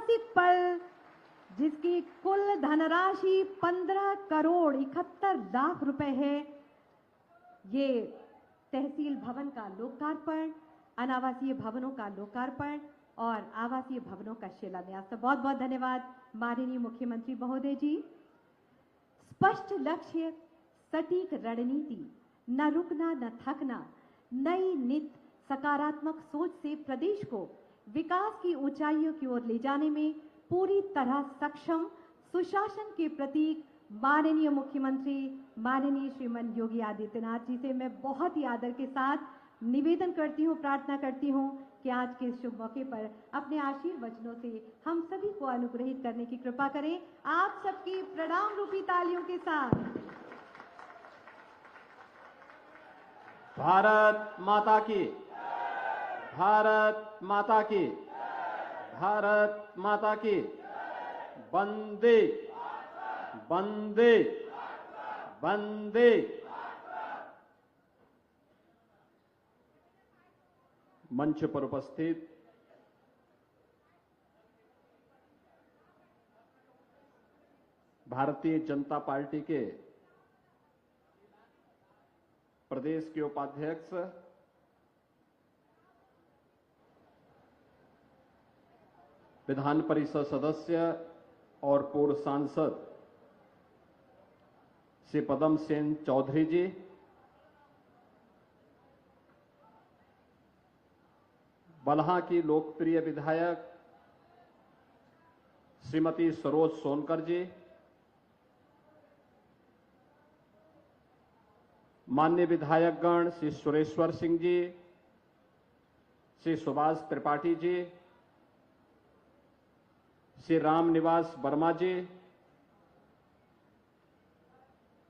ऐतिहासिक पल जिसकी कुल धनराशि 15 करोड़ 71 लाख रुपए है, ये तहसील भवन का लोकार्पण, अनावासीय भवनों का लोकार्पण और आवासीय भवनों का शिलान्यास। तो बहुत बहुत धन्यवाद माननीय मुख्यमंत्री महोदय जी। स्पष्ट लक्ष्य, सटीक रणनीति, न रुकना न थकना, नई नित सकारात्मक सोच से प्रदेश को विकास की ऊंचाइयों की ओर ले जाने में पूरी तरह सक्षम सुशासन के प्रतीक माननीय मुख्यमंत्री माननीय श्रीमान योगी आदित्यनाथ जी से मैं बहुत ही आदर के साथ निवेदन करती हूँ, प्रार्थना करती हूँ कि आज के इस शुभ मौके पर अपने आशीर्वचनों से हम सभी को अनुग्रहित करने की कृपा करें। आप सबकी प्रणाम रूपी तालियों के साथ। भारत माता की, भारत माता की, भारत माता की। वंदे वंदे वंदे। मंच पर उपस्थित भारतीय जनता पार्टी के प्रदेश के उपाध्यक्ष विधान परिषद सदस्य और पूर्व सांसद श्री पदम सेन चौधरी जी, बलहा की लोकप्रिय विधायक श्रीमती सरोज सोनकर जी, माननीय विधायकगण श्री सुरेश्वर सिंह जी, श्री सुभाष त्रिपाठी जी, श्री रामनिवास वर्मा जी,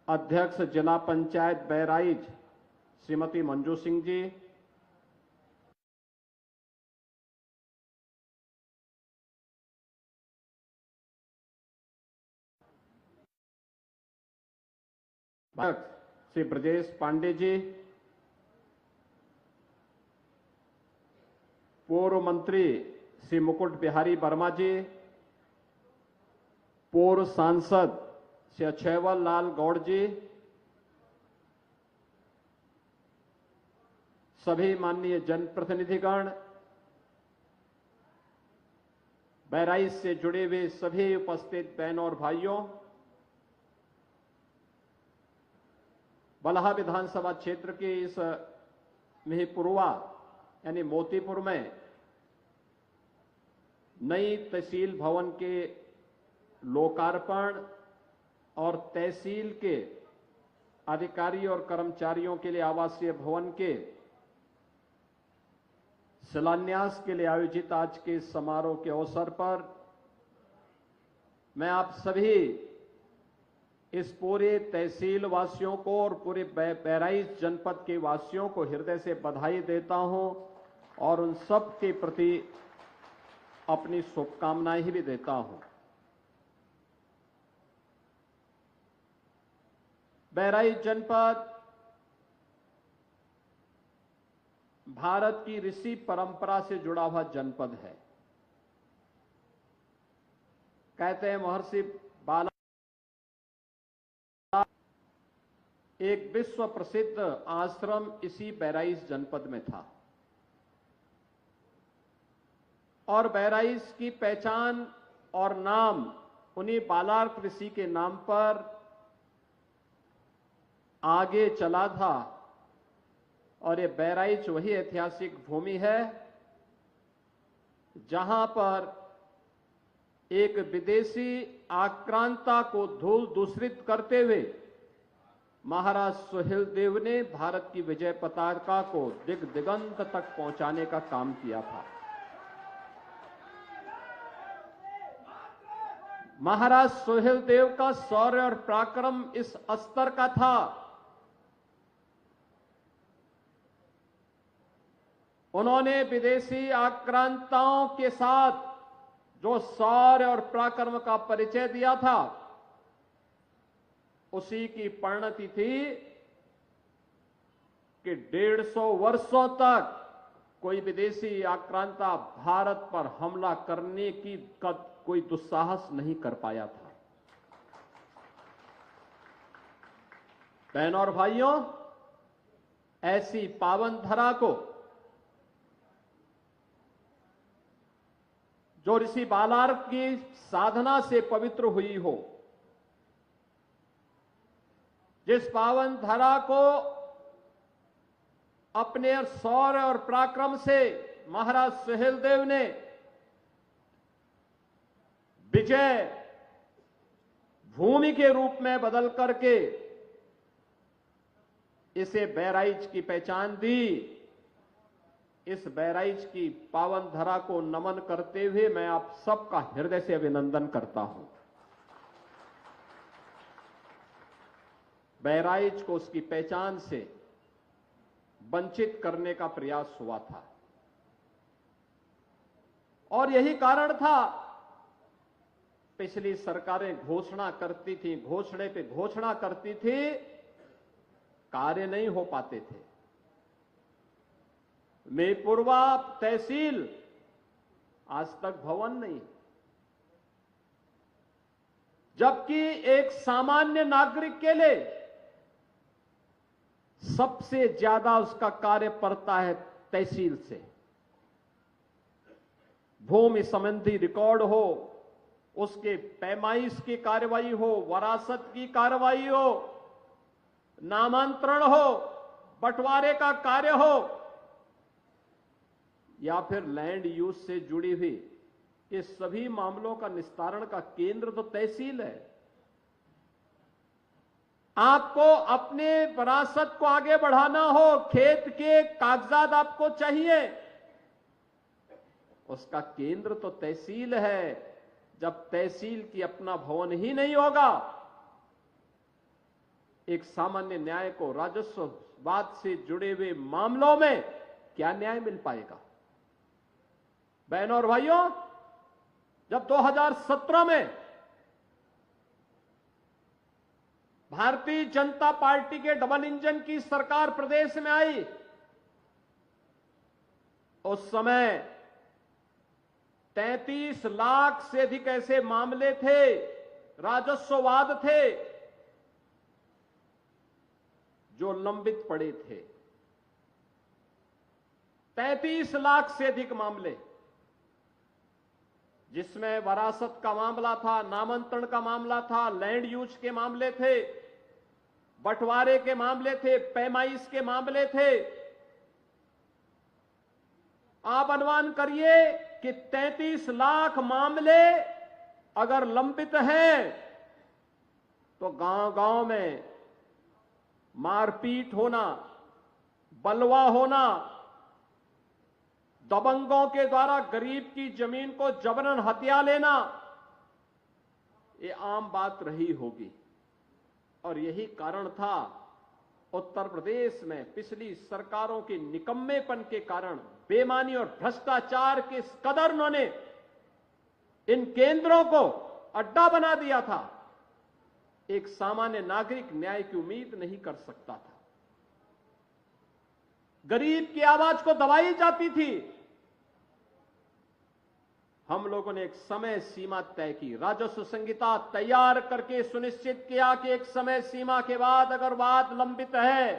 अध्यक्ष जिला पंचायत बहराइच श्रीमती मंजू सिंह जी, श्री ब्रजेश पांडे जी, पूर्व मंत्री श्री मुकुट बिहारी वर्मा जी, पूर्व सांसद श्री अक्षयवल लाल गौड़ जी, सभी माननीय जनप्रतिनिधिगण, बहराइच से जुड़े हुए सभी उपस्थित बहनों और भाइयों, बलहा विधानसभा क्षेत्र के इस मिहीपुरवा यानी मोतीपुर में नई तहसील भवन के लोकार्पण और तहसील के अधिकारी और कर्मचारियों के लिए आवासीय भवन के शिलान्यास के लिए आयोजित आज के समारोह के अवसर पर मैं आप सभी इस पूरे तहसील वासियों को और पूरे बहराइच जनपद के वासियों को हृदय से बधाई देता हूं और उन सब के प्रति अपनी शुभकामनाएं भी देता हूं। बहराइच जनपद भारत की ऋषि परंपरा से जुड़ा हुआ जनपद है। कहते हैं महर्षि बाला एक विश्व प्रसिद्ध आश्रम इसी बहराइच जनपद में था और बहराइच की पहचान और नाम उन्हीं बालार्क ऋषि के नाम पर आगे चला था और ये बहराइच वही ऐतिहासिक भूमि है जहां पर एक विदेशी आक्रांता को धूल दूषित करते हुए महाराज सुहेलदेव ने भारत की विजय पताका को दिग दिगंत तक पहुंचाने का काम किया था। महाराज सुहेलदेव का शौर्य और पराक्रम इस स्तर का था, उन्होंने विदेशी आक्रांताओं के साथ जो शौर्य और पराक्रम का परिचय दिया था उसी की परिणति थी कि 150 वर्षों तक कोई विदेशी आक्रांता भारत पर हमला करने की कोई दुस्साहस नहीं कर पाया था। बहनों और भाइयों, ऐसी पावन धरा को जो ऋषि बालार्क की साधना से पवित्र हुई हो, जिस पावन धरा को अपने शौर्य और पराक्रम से महाराज सुहेलदेव ने विजय भूमि के रूप में बदल करके इसे बहराइच की पहचान दी, इस बहराइच की पावन धरा को नमन करते हुए मैं आप सबका हृदय से अभिनंदन करता हूं। बहराइच को उसकी पहचान से वंचित करने का प्रयास हुआ था और यही कारण था पिछली सरकारें घोषणा करती थी, घोषणे पे घोषणा करती थी, कार्य नहीं हो पाते थे। मेपुरवा तहसील आज तक भवन नहीं, जबकि एक सामान्य नागरिक के लिए सबसे ज्यादा उसका कार्य पड़ता है तहसील से। भूमि संबंधी रिकॉर्ड हो, उसके पैमाइश की कार्रवाई हो, वरासत की कार्रवाई हो, नामांतरण हो, बंटवारे का कार्य हो या फिर लैंड यूज से जुड़ी हुई, ये सभी मामलों का निस्तारण का केंद्र तो तहसील है। आपको अपने विरासत को आगे बढ़ाना हो, खेत के कागजात आपको चाहिए, उसका केंद्र तो तहसील है। जब तहसील की अपना भवन ही नहीं होगा, एक सामान्य न्याय को राजस्ववाद से जुड़े हुए मामलों में क्या न्याय मिल पाएगा? बहनों और भाइयों, जब 2017 में भारतीय जनता पार्टी के डबल इंजन की सरकार प्रदेश में आई, उस समय 33 लाख से अधिक ऐसे मामले थे, राजस्ववाद थे जो लंबित पड़े थे। 33 लाख से अधिक मामले, जिसमें वरासत का मामला था, नामांतरण का मामला था, लैंड यूज के मामले थे, बंटवारे के मामले थे, पैमाइश के मामले थे। आप अनुमान करिए कि 33 लाख मामले अगर लंबित हैं तो गांव-गांव में मारपीट होना, बलवा होना, दबंगों के द्वारा गरीब की जमीन को जबरन हथिया लेना, ये आम बात रही होगी। और यही कारण था उत्तर प्रदेश में पिछली सरकारों के निकम्मेपन के कारण, बेईमानी और भ्रष्टाचार के इस कदर उन्होंने इन केंद्रों को अड्डा बना दिया था, एक सामान्य नागरिक न्याय की उम्मीद नहीं कर सकता था। गरीब की आवाज को दबाई जाती थी। हम लोगों ने एक समय सीमा तय की, राजस्व संहिता तैयार करके सुनिश्चित किया कि एक समय सीमा के बाद अगर बात लंबित है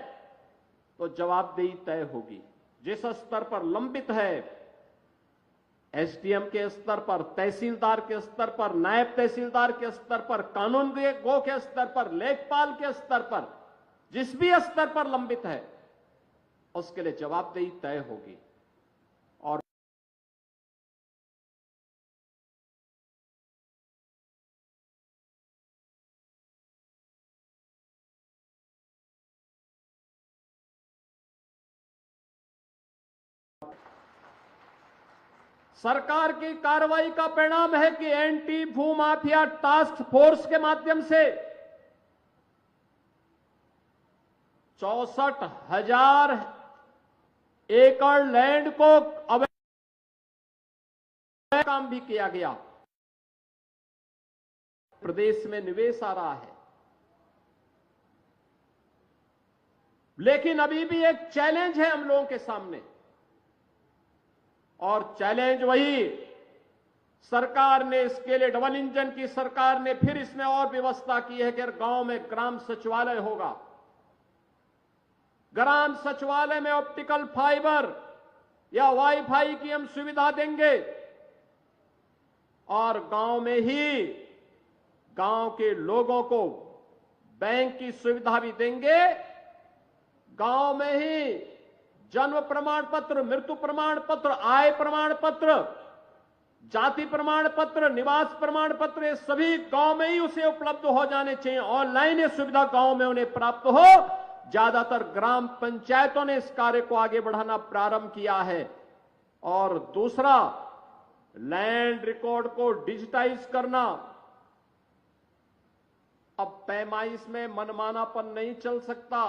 तो जवाबदेही तय होगी। जिस स्तर पर लंबित है, एसडीएम के स्तर पर, तहसीलदार के स्तर पर, नायब तहसीलदार के स्तर पर, कानून गो के स्तर पर, लेखपाल के स्तर पर, जिस भी स्तर पर लंबित है उसके लिए जवाबदेही तय होगी। और सरकार की कार्रवाई का परिणाम है कि एंटी भूमाफिया टास्क फोर्स के माध्यम से 64,000 एकड़ लैंड को अवैध काम भी किया गया। प्रदेश में निवेश आ रहा है, लेकिन अभी भी एक चैलेंज है हम लोगों के सामने। और चैलेंज वही, सरकार ने इसके लिए डबल इंजन की सरकार ने फिर इसमें और व्यवस्था की है कि गांव में ग्राम सचिवालय होगा। ग्राम सचिवालय में ऑप्टिकल फाइबर या वाईफाई की हम सुविधा देंगे और गांव में ही गांव के लोगों को बैंक की सुविधा भी देंगे। गांव में ही जन्म प्रमाण पत्र, मृत्यु प्रमाण पत्र, आय प्रमाण पत्र, जाति प्रमाण पत्र, निवास प्रमाण पत्र, ये सभी गांव में ही उसे उपलब्ध हो जाने चाहिए। ऑनलाइन ये सुविधा गांव में उन्हें प्राप्त हो। ज्यादातर ग्राम पंचायतों ने इस कार्य को आगे बढ़ाना प्रारंभ किया है। और दूसरा, लैंड रिकॉर्ड को डिजिटाइज करना। अब पैमाइश में मनमानापन नहीं चल सकता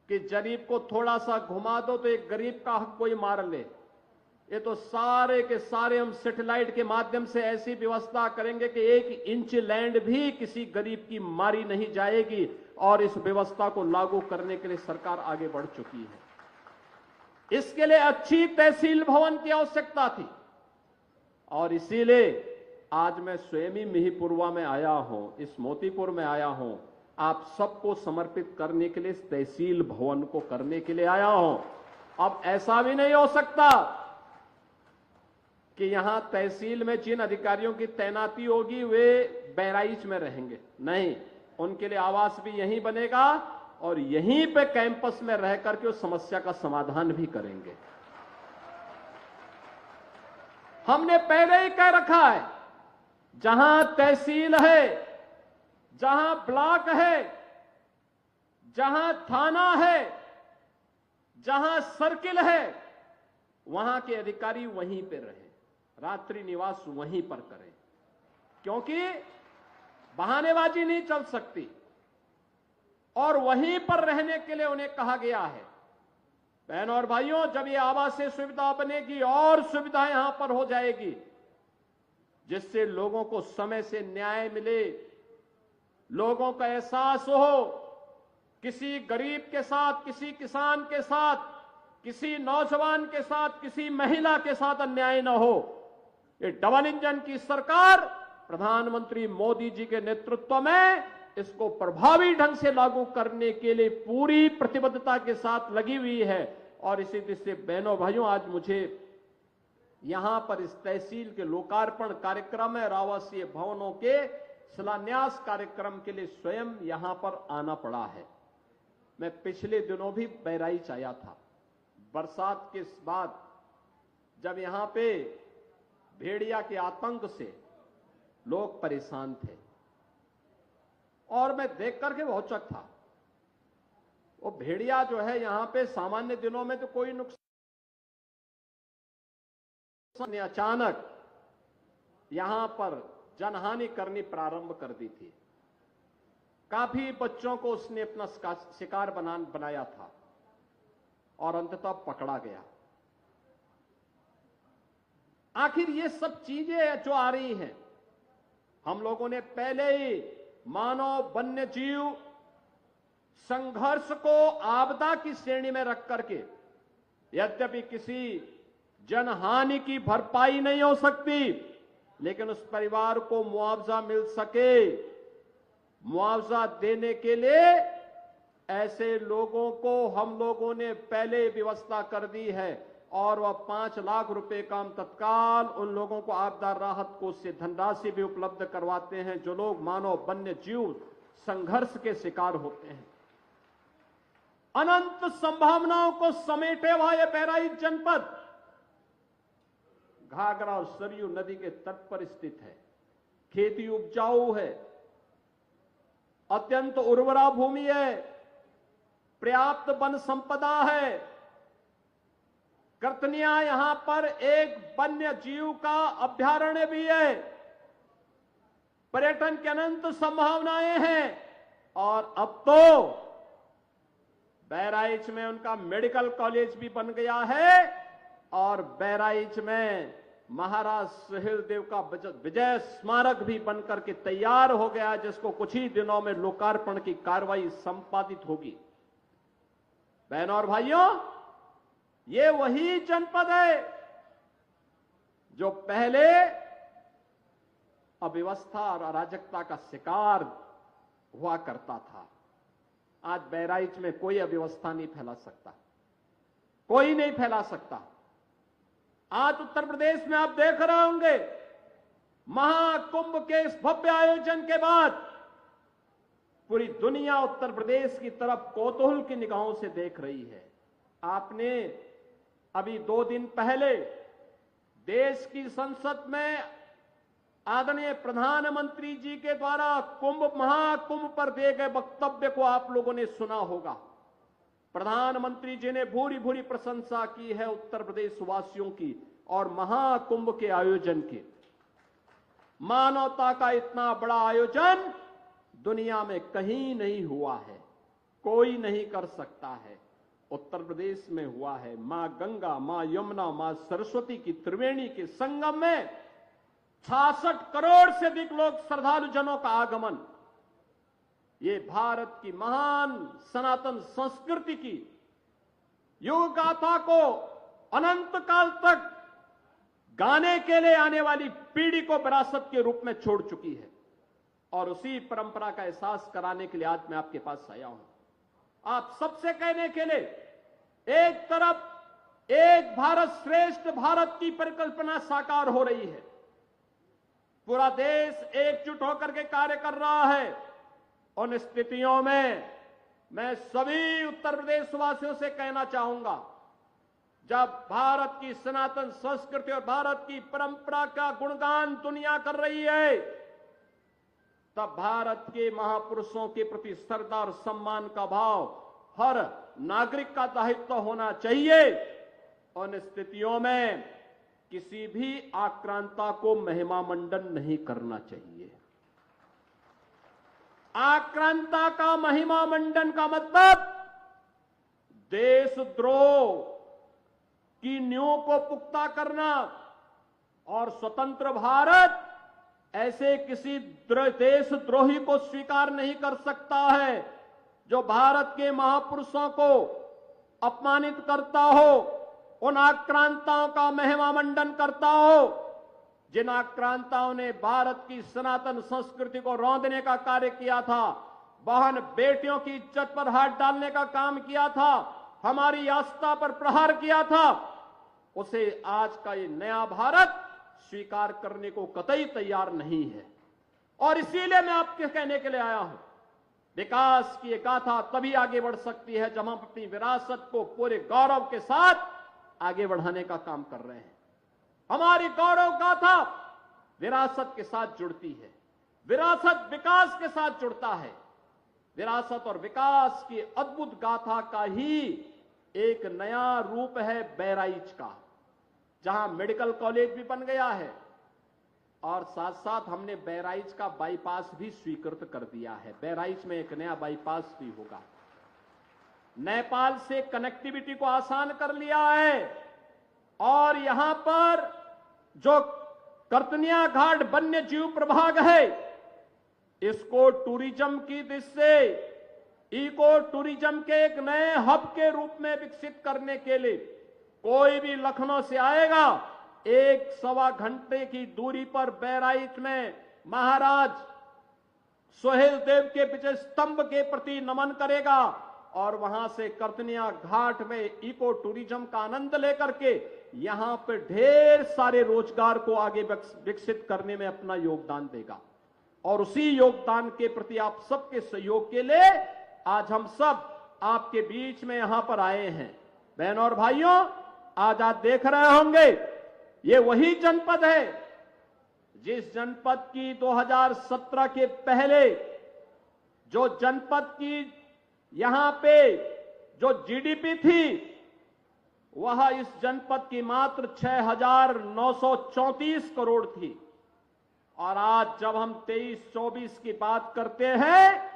कि गरीब को थोड़ा सा घुमा दो तो एक गरीब का हक कोई मार ले। ये तो सारे के सारे हम सैटेलाइट के माध्यम से ऐसी व्यवस्था करेंगे कि 1 इंच लैंड भी किसी गरीब की मारी नहीं जाएगी। और इस व्यवस्था को लागू करने के लिए सरकार आगे बढ़ चुकी है। इसके लिए अच्छी तहसील भवन की आवश्यकता थी और इसीलिए आज मैं स्वयं ही मिहीपुरवा में आया हूं, इस मोतीपुर में आया हूं, आप सबको समर्पित करने के लिए, इस तहसील भवन को करने के लिए आया हूं। अब ऐसा भी नहीं हो सकता कि यहां तहसील में जिन अधिकारियों की तैनाती होगी वे बहराइच में रहेंगे, नहीं, उनके लिए आवास भी यहीं बनेगा और यहीं पे कैंपस में रह करके उस समस्या का समाधान भी करेंगे। हमने पहले ही कह रखा है, जहां तहसील है, जहां ब्लॉक है, जहां थाना है, जहां सर्किल है, वहां के अधिकारी वहीं पे रहे, रात्रि निवास वहीं पर करें, क्योंकि बहानेबाजी नहीं चल सकती। और वहीं पर रहने के लिए उन्हें कहा गया है। बहनों और भाइयों, जब ये आवासीय सुविधा बनेगी और सुविधा यहां पर हो जाएगी, जिससे लोगों को समय से न्याय मिले, लोगों का एहसास हो, किसी गरीब के साथ, किसी किसान के साथ, किसी नौजवान के साथ, किसी महिला के साथ अन्याय न हो। ये डबल इंजन की सरकार प्रधानमंत्री मोदी जी के नेतृत्व में इसको प्रभावी ढंग से लागू करने के लिए पूरी प्रतिबद्धता के साथ लगी हुई है। और इसी तरह से बहनों भाइयों, आज मुझे यहां पर इस तहसील के लोकार्पण कार्यक्रम में आवासीय भवनों के शिलान्यास कार्यक्रम के लिए स्वयं यहां पर आना पड़ा है। मैं पिछले दिनों भी बहराइच आया था। बरसात के बाद जब यहां पे भेड़िया के आतंक से लोग परेशान थे और मैं देख करके बहुत चौंका था। वो भेड़िया जो है यहां पे सामान्य दिनों में तो कोई नुकसान, अचानक यहां पर जनहानि करनी प्रारंभ कर दी थी। काफी बच्चों को उसने अपना शिकार बनाया था और अंततः पकड़ा गया। आखिर ये सब चीजें जो आ रही हैं, हम लोगों ने पहले ही मानव वन्य जीव संघर्ष को आपदा की श्रेणी में रख करके, यद्यपि किसी जनहानि की भरपाई नहीं हो सकती, लेकिन उस परिवार को मुआवजा मिल सके, मुआवजा देने के लिए ऐसे लोगों को हम लोगों ने पहले व्यवस्था कर दी है। और वह 5 लाख रुपए का हम तत्काल उन लोगों को आपदा राहत कोष से धनराशि भी उपलब्ध करवाते हैं जो लोग मानव वन्य जीव संघर्ष के शिकार होते हैं। अनंत संभावनाओं को समेटे हुआ यह बहराइच जनपद घाघरा और सरयू नदी के तट पर स्थित है। खेती उपजाऊ है, अत्यंत उर्वरा भूमि है, पर्याप्त वन संपदा है। कर्तनिया यहां पर एक वन्य जीव का अभ्यारण्य भी है, पर्यटन की अनंत संभावनाएं हैं। और अब तो बहराइच में उनका मेडिकल कॉलेज भी बन गया है और बहराइच में महाराज सुहेलदेव का विजय स्मारक भी बनकर के तैयार हो गया, जिसको कुछ ही दिनों में लोकार्पण की कार्रवाई संपादित होगी। बहनों और भाइयों, ये वही जनपद है जो पहले अव्यवस्था और अराजकता का शिकार हुआ करता था, आज बहराइच में कोई अव्यवस्था नहीं फैला सकता, कोई नहीं फैला सकता। आज उत्तर प्रदेश में आप देख रहे होंगे, महाकुंभ के इस भव्य आयोजन के बाद पूरी दुनिया उत्तर प्रदेश की तरफ कौतूहल की निगाहों से देख रही है। आपने अभी 2 दिन पहले देश की संसद में आदरणीय प्रधानमंत्री जी के द्वारा महाकुंभ पर दिए गए वक्तव्य को आप लोगों ने सुना होगा। प्रधानमंत्री जी ने भूरी भूरी प्रशंसा की है उत्तर प्रदेश वासियों की और महाकुंभ के आयोजन की। मानवता का इतना बड़ा आयोजन दुनिया में कहीं नहीं हुआ है, कोई नहीं कर सकता है। उत्तर प्रदेश में हुआ है। मां गंगा, मां यमुना, मां सरस्वती की त्रिवेणी के संगम में 66 करोड़ से अधिक लोग श्रद्धालु जनों का आगमन। ये भारत की महान सनातन संस्कृति की युग गाथा को अनंत काल तक गाने के लिए आने वाली पीढ़ी को विरासत के रूप में छोड़ चुकी है और उसी परंपरा का एहसास कराने के लिए आज मैं आपके पास आया हूं। आप सबसे कहने के लिए, एक तरफ एक भारत श्रेष्ठ भारत की परिकल्पना साकार हो रही है, पूरा देश एकजुट होकर के कार्य कर रहा है। उन स्थितियों में मैं सभी उत्तर प्रदेश वासियों से कहना चाहूंगा, जब भारत की सनातन संस्कृति और भारत की परंपरा का गुणगान दुनिया कर रही है, तब भारत के महापुरुषों के प्रति श्रद्धा और सम्मान का भाव हर नागरिक का दायित्व होना चाहिए। उन स्थितियों में किसी भी आक्रांता को महिमा मंडन नहीं करना चाहिए। आक्रांता का महिमा मंडन का मतलब देशद्रोह की नींव को पुख्ता करना, और स्वतंत्र भारत ऐसे किसी देशद्रोही को स्वीकार नहीं कर सकता है जो भारत के महापुरुषों को अपमानित करता हो, उन आक्रांताओं का महिमा मंडन करता हो, जिन आक्रांताओं ने भारत की सनातन संस्कृति को रौंदने का कार्य किया था, बहन बेटियों की इज्जत पर हाथ डालने का काम किया था, हमारी आस्था पर प्रहार किया था, उसे आज का ये नया भारत स्वीकार करने को कतई तैयार नहीं है। और इसीलिए मैं आपके कहने के लिए आया हूं, विकास की एक गाथा तभी आगे बढ़ सकती है जब हम अपनी विरासत को पूरे गौरव के साथ आगे बढ़ाने का काम कर रहे हैं। हमारी गौरव गाथा विरासत के साथ जुड़ती है, विरासत विकास के साथ जुड़ता है। विरासत और विकास की अद्भुत गाथा का ही एक नया रूप है बहराइच का, जहां मेडिकल कॉलेज भी बन गया है और साथ साथ हमने बहराइच का बाईपास भी स्वीकृत कर दिया है। बहराइच में एक नया बाईपास भी होगा। नेपाल से कनेक्टिविटी को आसान कर लिया है और यहां पर जो कर्तनिया घाट वन्य जीव प्रभाग है, इसको टूरिज्म की दृष्टि से इको टूरिज्म के एक नए हब के रूप में विकसित करने के लिए कोई भी लखनऊ से आएगा, 1-1.25 घंटे की दूरी पर बहराइच में महाराज सोहेल देव के विजय स्तंभ के प्रति नमन करेगा और वहां से कर्तनिया घाट में इको टूरिज्म का आनंद लेकर के यहां पर ढेर सारे रोजगार को आगे विकसित करने में अपना योगदान देगा। और उसी योगदान के प्रति आप सबके सहयोग के लिए आज हम सब आपके बीच में यहां पर आए हैं। बहनों और भाइयों, आज आप देख रहे होंगे, ये वही जनपद है जिस जनपद की 2017 के पहले जो जनपद की यहां पे जो जीडीपी थी, वह इस जनपद की मात्र 6,934 करोड़ थी। और आज जब हम 23-24 की बात करते हैं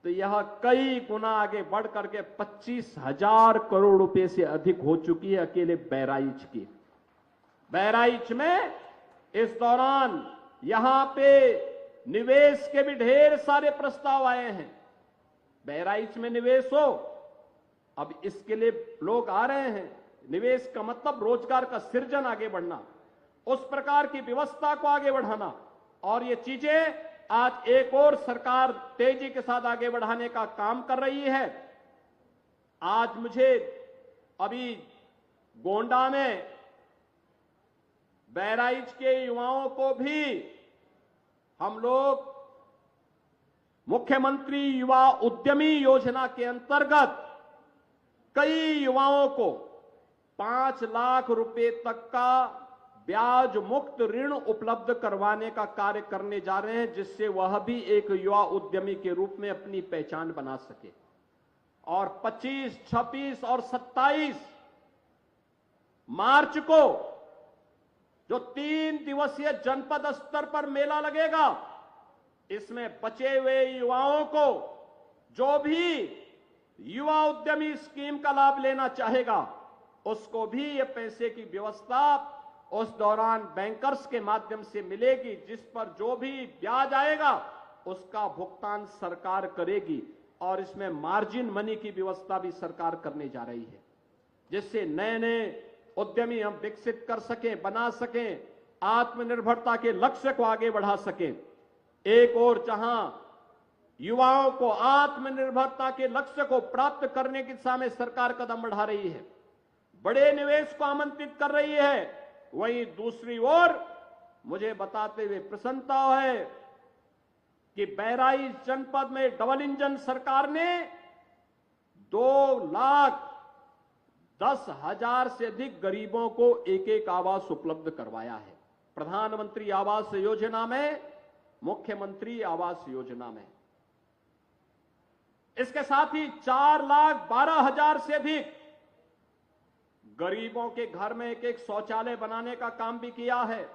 तो यह कई गुना आगे बढ़ करके 25,000 करोड़ रुपए से अधिक हो चुकी है अकेले बहराइच की। बहराइच में इस दौरान यहां पे निवेश के भी ढेर सारे प्रस्ताव आए हैं। बहराइच में निवेश हो, अब इसके लिए लोग आ रहे हैं। निवेश का मतलब रोजगार का सृजन, आगे बढ़ना। उस प्रकार की व्यवस्था को आगे बढ़ाना, और ये चीजें आज एक और सरकार तेजी के साथ आगे बढ़ाने का काम कर रही है। आज मुझे अभी गोंडा में बहराइच के युवाओं को भी हम लोग मुख्यमंत्री युवा उद्यमी योजना के अंतर्गत कई युवाओं को 5 लाख रुपए तक का ब्याज मुक्त ऋण उपलब्ध करवाने का कार्य करने जा रहे हैं, जिससे वह भी एक युवा उद्यमी के रूप में अपनी पहचान बना सके। और 25, 26 और 27 मार्च को जो 3 दिवसीय जनपद स्तर पर मेला लगेगा, इसमें बचे हुए युवाओं को जो भी युवा उद्यमी स्कीम का लाभ लेना चाहेगा, उसको भी ये पैसे की व्यवस्था उस दौरान बैंकर्स के माध्यम से मिलेगी, जिस पर जो भी ब्याज आएगा उसका भुगतान सरकार करेगी। और इसमें मार्जिन मनी की व्यवस्था भी सरकार करने जा रही है, जिससे नए नए उद्यमी हम विकसित कर सकें, बना सकें, आत्मनिर्भरता के लक्ष्य को आगे बढ़ा सकें। एक और जहां युवाओं को आत्मनिर्भरता के लक्ष्य को प्राप्त करने की दिशा में सरकार कदम बढ़ा रही है, बड़े निवेश को आमंत्रित कर रही है, वहीं दूसरी ओर मुझे बताते हुए प्रसन्नता है कि बहराइच जनपद में डबल इंजन सरकार ने 2,10,000 से अधिक गरीबों को एक एक आवास उपलब्ध करवाया है। प्रधानमंत्री आवास योजना में, मुख्यमंत्री आवास योजना में। इसके साथ ही 4,12,000 से अधिक गरीबों के घर में एक एक शौचालय बनाने का काम भी किया है।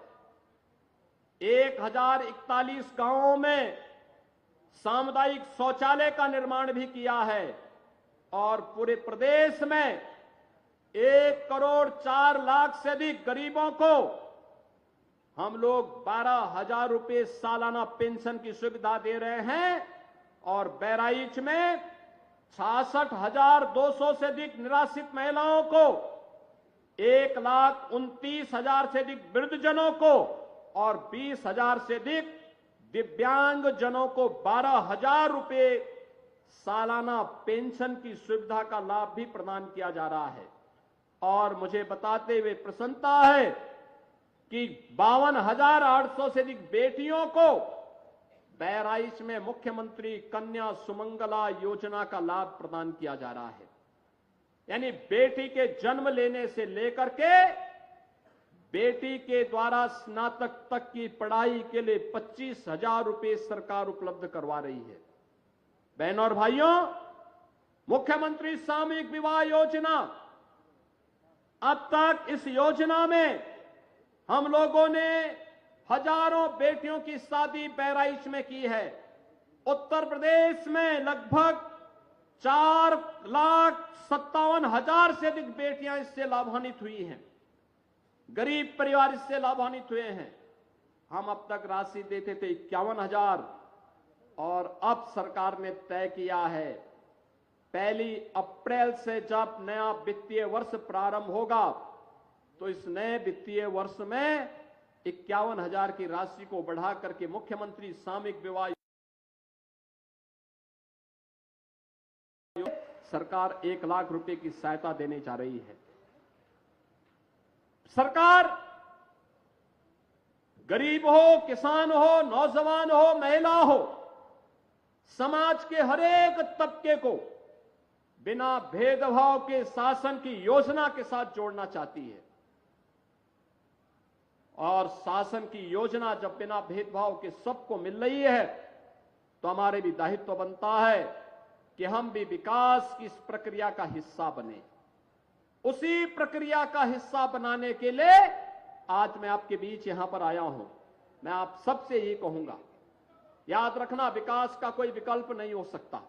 1041 गांवों में सामुदायिक शौचालय का निर्माण भी किया है। और पूरे प्रदेश में 1,04,00,000 से अधिक गरीबों को हम लोग 12,000 रुपए सालाना पेंशन की सुविधा दे रहे हैं। और बहराइच में 66,200 से अधिक निराश्रित महिलाओं को, 1,29,000 से अधिक वृद्धजनों को और 20,000 से अधिक दिव्यांग जनों को 12,000 रुपए सालाना पेंशन की सुविधा का लाभ भी प्रदान किया जा रहा है। और मुझे बताते हुए प्रसन्नता है कि 52,800 से अधिक बेटियों को बहराइच में मुख्यमंत्री कन्या सुमंगला योजना का लाभ प्रदान किया जा रहा है। यानी बेटी के जन्म लेने से लेकर के बेटी के द्वारा स्नातक तक की पढ़ाई के लिए 25,000 रुपए सरकार उपलब्ध करवा रही है। बहनों और भाइयों, मुख्यमंत्री सामूहिक विवाह योजना, अब तक इस योजना में हम लोगों ने हजारों बेटियों की शादी बहराइच में की है। उत्तर प्रदेश में लगभग 4,57,000 से अधिक बेटियां इससे लाभान्वित हुई हैं। गरीब परिवार इससे लाभान्वित हुए हैं। हम अब तक राशि देते थे 51,000 और अब सरकार ने तय किया है 1 अप्रैल से जब नया वित्तीय वर्ष प्रारंभ होगा तो इस नए वित्तीय वर्ष में 51,000 की राशि को बढ़ा करके मुख्यमंत्री सामूहिक विवाह सरकार 1 लाख रुपए की सहायता देने जा रही है। सरकार गरीब हो, किसान हो, नौजवान हो, महिला हो, समाज के हर एक तबके को बिना भेदभाव के शासन की योजना के साथ जोड़ना चाहती है। और शासन की योजना जब बिना भेदभाव के सबको मिल रही है तो हमारे भी दायित्व बनता है कि हम भी विकास की इस प्रक्रिया का हिस्सा बने। उसी प्रक्रिया का हिस्सा बनाने के लिए आज मैं आपके बीच यहां पर आया हूं। मैं आप सबसे ये कहूंगा, याद रखना, विकास का कोई विकल्प नहीं हो सकता।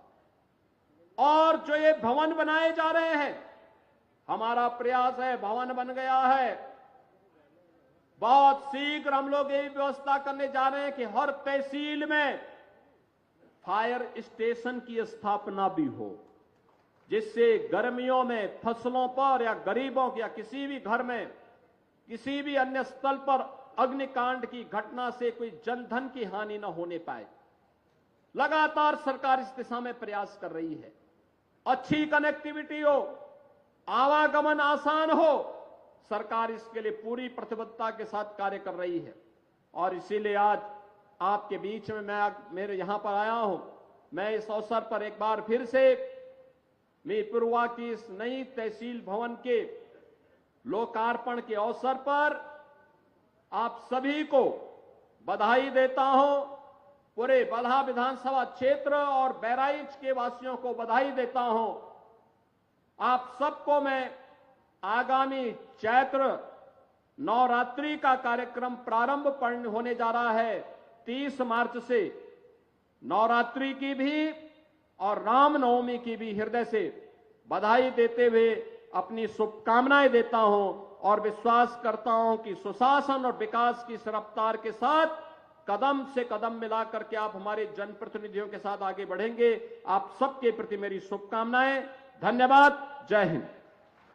और जो ये भवन बनाए जा रहे हैं, हमारा प्रयास है, भवन बन गया है, बहुत शीघ्र हम लोग यही व्यवस्था करने जा रहे हैं कि हर तहसील में फायर स्टेशन की स्थापना भी हो, जिससे गर्मियों में फसलों पर या गरीबों या किसी भी घर में किसी भी अन्य स्थल पर अग्निकांड की घटना से कोई जनधन की हानि न होने पाए। लगातार सरकार इस दिशा में प्रयास कर रही है। अच्छी कनेक्टिविटी हो, आवागमन आसान हो, सरकार इसके लिए पूरी प्रतिबद्धता के साथ कार्य कर रही है। और इसीलिए आज आपके बीच में मेरे यहां पर आया हूं। मैं इस अवसर पर एक बार फिर से मीरपुरवा की इस नई तहसील भवन के लोकार्पण के अवसर पर आप सभी को बधाई देता हूं। पूरे बलहा विधानसभा क्षेत्र और बहराइच के वासियों को बधाई देता हूं। आप सबको मैं आगामी चैत्र नवरात्रि का कार्यक्रम प्रारंभ होने जा रहा है 30 मार्च से, नवरात्रि की भी और रामनवमी की भी हृदय से बधाई देते हुए अपनी शुभकामनाएं देता हूं और विश्वास करता हूं कि सुशासन और विकास की इस रफ्तार के साथ कदम से कदम मिलाकर के आप हमारे जनप्रतिनिधियों के साथ आगे बढ़ेंगे। आप सबके प्रति मेरी शुभकामनाएं। धन्यवाद। जय हिंद।